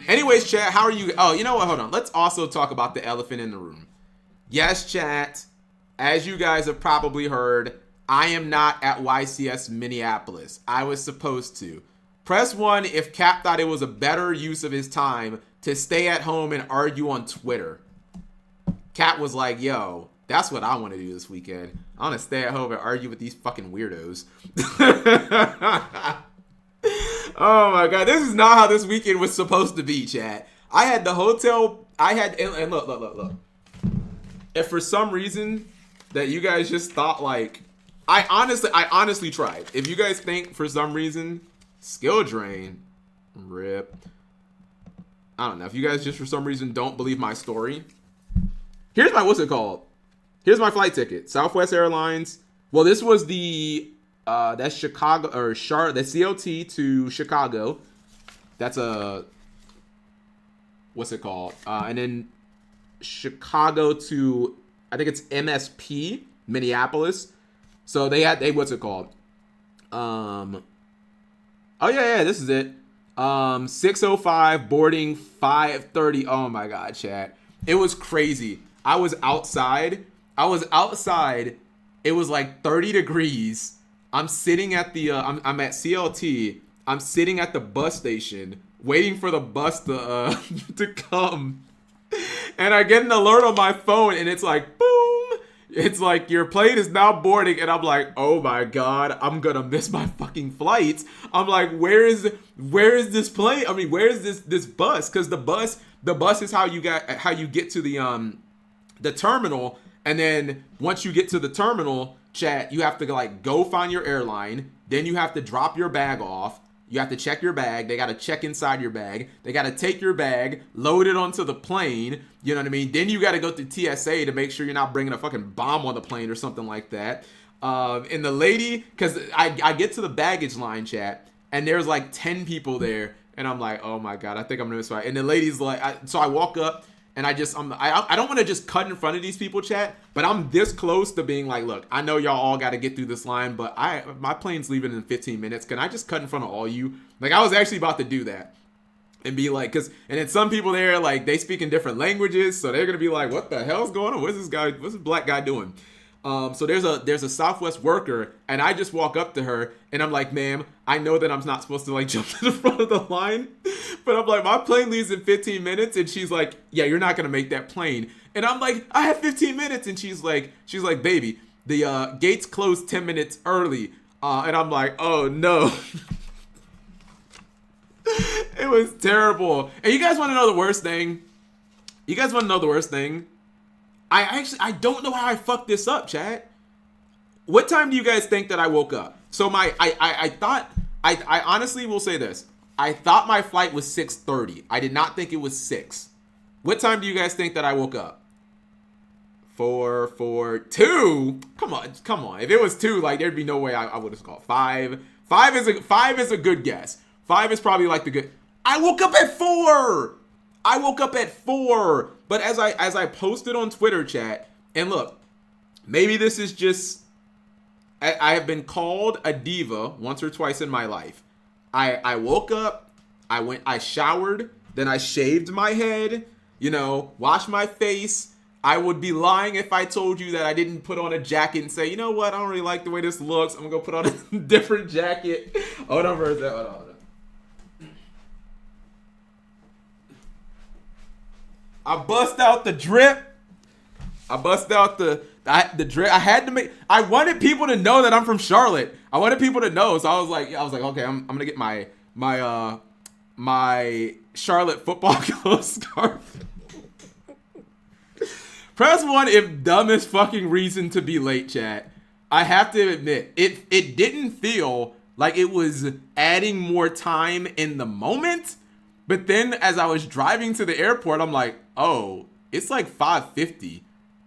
Anyways, chat, how are you? Oh, you know what? Hold on. Let's also talk about the elephant in the room. Yes, chat. As you guys have probably heard, I am not at YCS Minneapolis. I was supposed to. Press 1 if Cap thought it was a better use of his time to stay at home and argue on Twitter. Cap was like, yo, that's what I want to do this weekend. I want to stay at home and argue with these fucking weirdos. Oh my god, this is not how this weekend was supposed to be, chat. I had the hotel, and look. If for some reason that you guys just thought like, I honestly tried. If you guys think for some reason, skill drain, rip. I don't know. If you guys just for some reason don't believe my story, here's my, what's it called? Here's my flight ticket. Southwest Airlines. Well, this was the, that's Chicago, or Charlotte, that's CLT to Chicago. That's a, what's it called? And then Chicago to, I think it's MSP, Minneapolis. So what's it called? Oh yeah, this is it. 6:05 boarding, 5:30. Oh my god, chat. It was crazy. I was outside. It was like 30 degrees. I'm sitting at the I'm at CLT. I'm sitting at the bus station waiting for the bus to to come. And I get an alert on my phone and it's like boom. It's like your plane is now boarding and I'm like, "Oh my god, I'm going to miss my fucking flight." I'm like, where is this plane? I mean, where is this bus? Cuz the bus is how you get to the terminal, and then once you get to the terminal, chat, you have to like go find your airline, then you have to drop your bag off. You have to check your bag. They got to check inside your bag. They got to take your bag, load it onto the plane. You know what I mean? Then you got to go through TSA to make sure you're not bringing a fucking bomb on the plane or something like that. And the lady, because I get to the baggage line, chat, and there's like 10 people there. And I'm like, oh my God, I think I'm going to miss my. And the lady's like, so I walk up. And I don't want to just cut in front of these people, chat, but I'm this close to being like, look, I know y'all all got to get through this line, but my plane's leaving in 15 minutes. Can I just cut in front of all you? Like, I was actually about to do that and be like, and then some people there, like, they speak in different languages, so they're going to be like, what the hell's going on? What's this black guy doing? So there's a Southwest worker, and I just walk up to her, and I'm like, ma'am, I know that I'm not supposed to like jump to the front of the line, but I'm like, my plane leaves in 15 minutes, and she's like, yeah, you're not gonna make that plane, and I'm like, I have 15 minutes, and she's like, baby, the gates close 10 minutes early, and I'm like, oh no. It was terrible. And you guys want to know the worst thing? I don't know how I fucked this up, chat. What time do you guys think that I woke up? So I honestly will say this. I thought my flight was 6:30. I did not think it was 6. What time do you guys think that I woke up? 2. Come on. If it was 2, like there'd be no way I would have called 5. 5 is a good guess. 5 is probably like the good. I woke up at 4. But as I posted on Twitter, chat, and look, maybe this is just, I have been called a diva once or twice in my life. I woke up, I showered, then I shaved my head, washed my face. I would be lying if I told you that I didn't put on a jacket and say, you know what, I don't really like the way this looks. I'm gonna go put on a different jacket. Hold on for a second. Hold on. I bust out the drip. I drip. I wanted people to know that I'm from Charlotte. I wanted people to know. So I was like, okay, I'm gonna get my Charlotte football club scarf. Press 1 if dumbest fucking reason to be late, chat. I have to admit, it didn't feel like it was adding more time in the moment. But then as I was driving to the airport, I'm like, oh, it's like 5:50.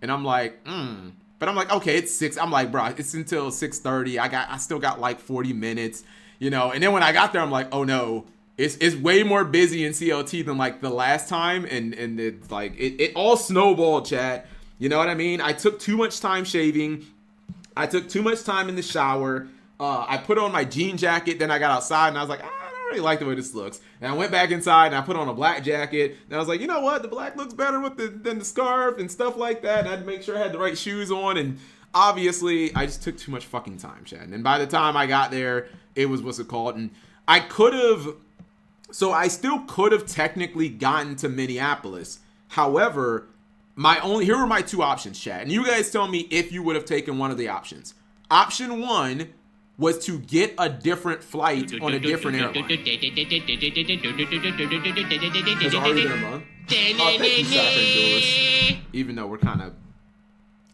And I'm like, But I'm like, okay, it's 6. I'm like, bro, it's until 6:30. I still got like 40 minutes, And then when I got there, I'm like, oh no, it's way more busy in CLT than like the last time. And it's like, it all snowballed, chat. You know what I mean? I took too much time shaving. I took too much time in the shower. I put on my jean jacket. Then I got outside and I was like, I don't really like the way this looks. And I went back inside and I put on a black jacket. And I was like, you know what? The black looks better than the scarf and stuff like that. And I had to make sure I had the right shoes on. And obviously, I just took too much fucking time, Chad. And by the time I got there, it was what's it called. And I still could have technically gotten to Minneapolis. However, here were my two options, Chad. And you guys tell me if you would have taken one of the options. Option one was to get a different flight on a different airline. Has already been a month. Oh, thank you, Cypher Duelist. Even though we're kind of,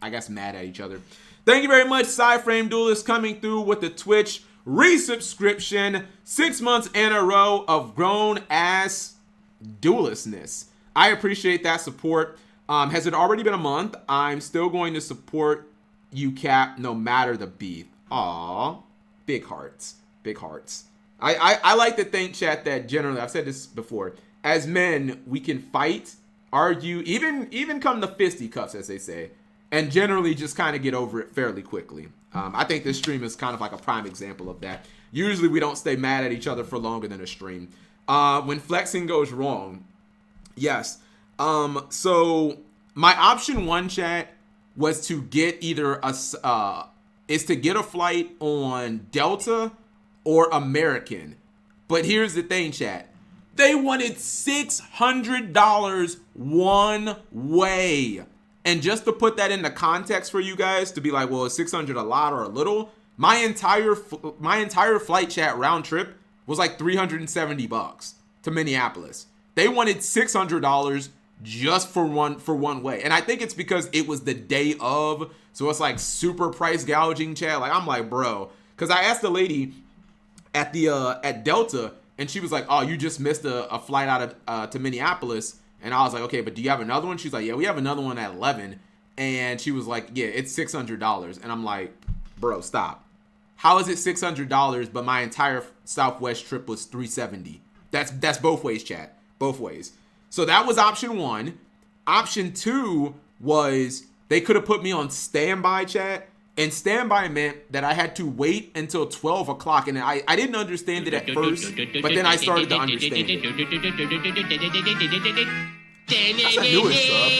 I guess, mad at each other. Thank you very much, Cyframe Duelist, coming through with the Twitch resubscription. 6 months in a row of grown-ass duelistness. I appreciate that support. Has it already been a month? I'm still going to support you, Cap, no matter the beef. Aw, big hearts. Big hearts. I like to think, chat, that generally, I've said this before, as men, we can fight, argue, even come to fisticuffs, as they say, and generally just kind of get over it fairly quickly. I think this stream is kind of like a prime example of that. Usually we don't stay mad at each other for longer than a stream. When flexing goes wrong, yes. So my option one, chat, was to get either a flight on Delta or American. But here's the thing, chat. They wanted $600 one way. And just to put that into context for you guys, to be like, well, is 600 a lot or a little? My entire flight, chat, round trip was like $370 to Minneapolis. They wanted $600 just for one way. And I think it's because it was the day of, so it's like super price gouging, chat. Like, I'm like, bro, because I asked the lady at Delta, and she was like, oh, you just missed a flight out of to Minneapolis. And I was like, okay, but do you have another one? She's like, yeah, we have another one at 11. And she was like, yeah, it's $600. And I'm like, bro, stop. How is it $600, but my entire Southwest trip was $370? That's both ways, chat. Both ways. So that was option one. Option two was they could have put me on standby, chat. And standby meant that I had to wait until 12 o'clock. And I didn't understand it at first, but then I started to understand it. That's a newish sub.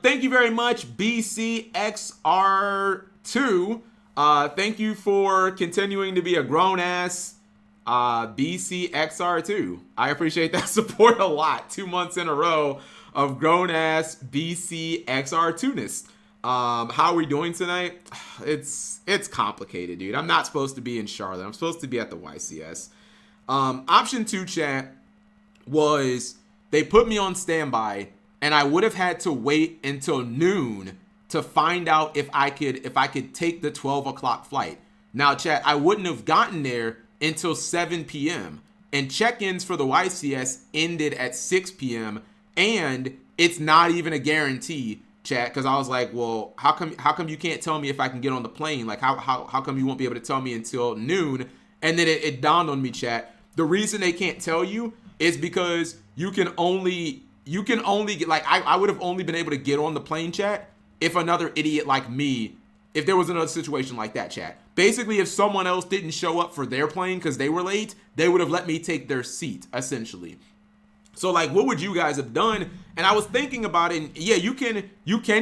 Thank you very much, BCXR2. Thank you for continuing to be a grown-ass BCXR2. I appreciate that support a lot. 2 months in a row of grown-ass BCXR2-ness. How are we doing tonight? It's complicated, dude. I'm not supposed to be in Charlotte. I'm supposed to be at the YCS. Option two, chat, was they put me on standby, and I would have had to wait until noon to find out if I could take the 12 o'clock flight. Now, chat, I wouldn't have gotten there until 7 p.m. and check-ins for the YCS ended at 6 p.m. and it's not even a guarantee, chat, because I was like, well, how come you can't tell me if I can get on the plane? Like, how come you won't be able to tell me until noon? And then it dawned on me, chat, the reason they can't tell you is because you can only get, like, I would have only been able to get on the plane, chat, if another idiot like me, if there was another situation like that, chat. Basically, if someone else didn't show up for their plane because they were late, they would have let me take their seat, essentially. So, like, what would you guys have done? And I was thinking about it, and yeah, you can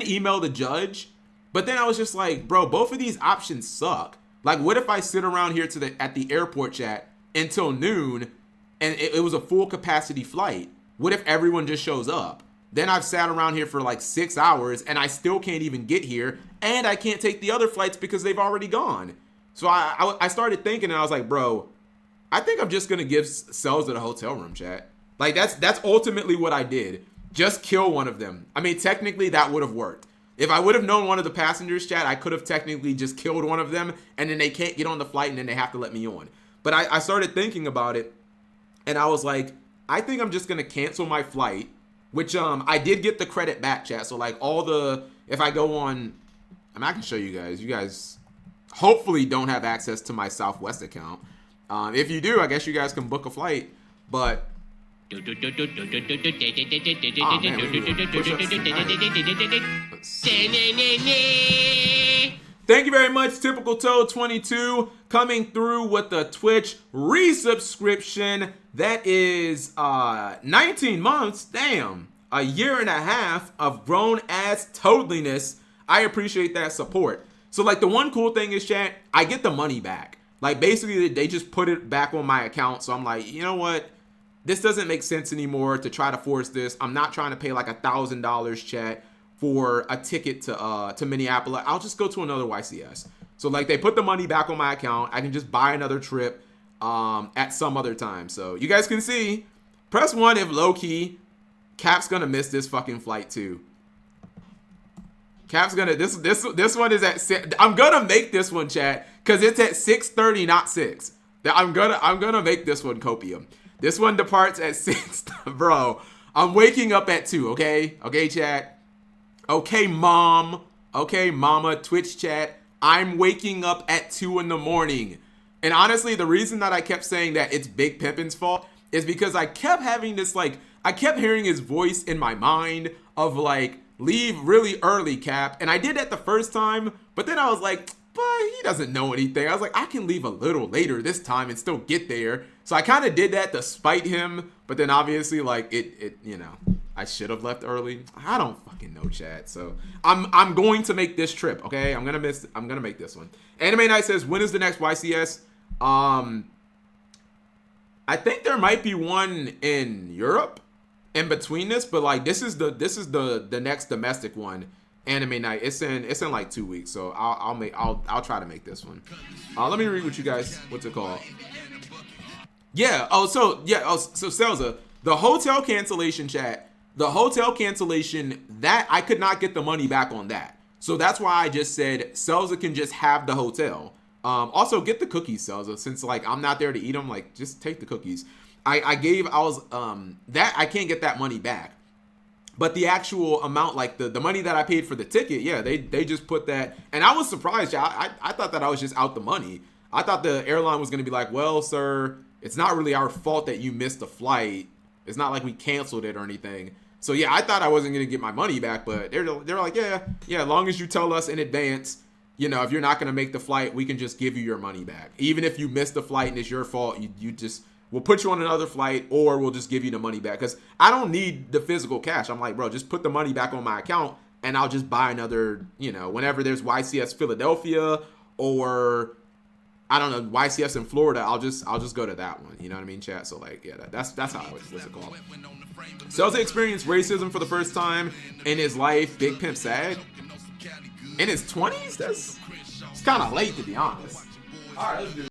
email the judge, but then I was just like, bro, both of these options suck. Like, what if I sit around here at the airport, chat, until noon, and it was a full capacity flight? What if everyone just shows up? Then I've sat around here for like 6 hours, and I still can't even get here, and I can't take the other flights because they've already gone. So I started thinking, and I was like, bro, I think I'm just gonna give cells at a hotel room, chat. Like, that's ultimately what I did. Just kill one of them. I mean, technically that would have worked. If I would have known one of the passengers, chat, I could have technically just killed one of them, and then they can't get on the flight, and then they have to let me on. But I started thinking about it, and I was like, I think I'm just gonna cancel my flight, which I did get the credit back, chat. So like if I go on, I mean, I can show you guys. You guys hopefully don't have access to my Southwest account. If you do, I guess you guys can book a flight. But oh, man, thank you very much, Typical Toad 22. coming through with the Twitch resubscription. That is 19 months. Damn. A year and a half of grown ass toadliness. I appreciate that support. So like the one cool thing is, chat, I get the money back. Like basically they just put it back on my account. So I'm like, you know what? This doesn't make sense anymore to try to force this. I'm not trying to pay like $1,000, chat, for a ticket to Minneapolis. I'll just go to another YCS. So like they put the money back on my account. I can just buy another trip at some other time. So you guys can see, press 1 if low key Cap's gonna miss this fucking flight too. Cap's gonna this one is at I'm gonna make this one, chat, because it's at 6:30, not 6. I'm gonna make this one copium. This one departs at 6, bro. I'm waking up at 2. Okay, chat. Okay, mom. Okay, mama. Twitch chat. I'm waking up at 2 in the morning. And honestly, the reason that I kept saying that it's Big Pimpin's fault is because I kept having this I kept hearing his voice in my mind of like, leave really early, Cap. And I did that the first time, but then I was like, but he doesn't know anything. I was like, I can leave a little later this time and still get there. So I kind of did that to spite him, but then obviously like it you know, I should have left early. I don't fucking know, chat. So I'm going to make this trip, okay? I'm gonna make this one. Anime Night says, when is the next YCS? I think there might be one in Europe in between this, but like this is the next domestic one. Anime Night. It's in like 2 weeks, so I'll try to make this one. Let me read what you guys, what's it called? Yeah. So Selza, the hotel cancellation, chat. The hotel cancellation, that I could not get the money back on that. So that's why I just said Selza can just have the hotel. Also get the cookies, Selza, since like I'm not there to eat them. Like just take the cookies. I can't get that money back. But the actual amount, like the money that I paid for the ticket, yeah, they just put that. And I was surprised. I thought that I was just out the money. I thought the airline was going to be like, well, sir, it's not really our fault that you missed the flight. It's not like we canceled it or anything. So yeah, I thought I wasn't going to get my money back. But they're like, yeah, as long as you tell us in advance, you know, if you're not going to make the flight, we can just give you your money back. Even if you missed the flight and it's your fault, we'll put you on another flight, or we'll just give you the money back. Because I don't need the physical cash. I'm like, bro, just put the money back on my account, and I'll just buy another, you know, whenever there's YCS Philadelphia, or I don't know, YCS in Florida, I'll just go to that one. You know what I mean, chat? So like, yeah, that's how what's it called. Selza experienced racism for the first time in his life. Big Pimp sad. In his 20s? It's kind of late, to be honest. All right, let's do it.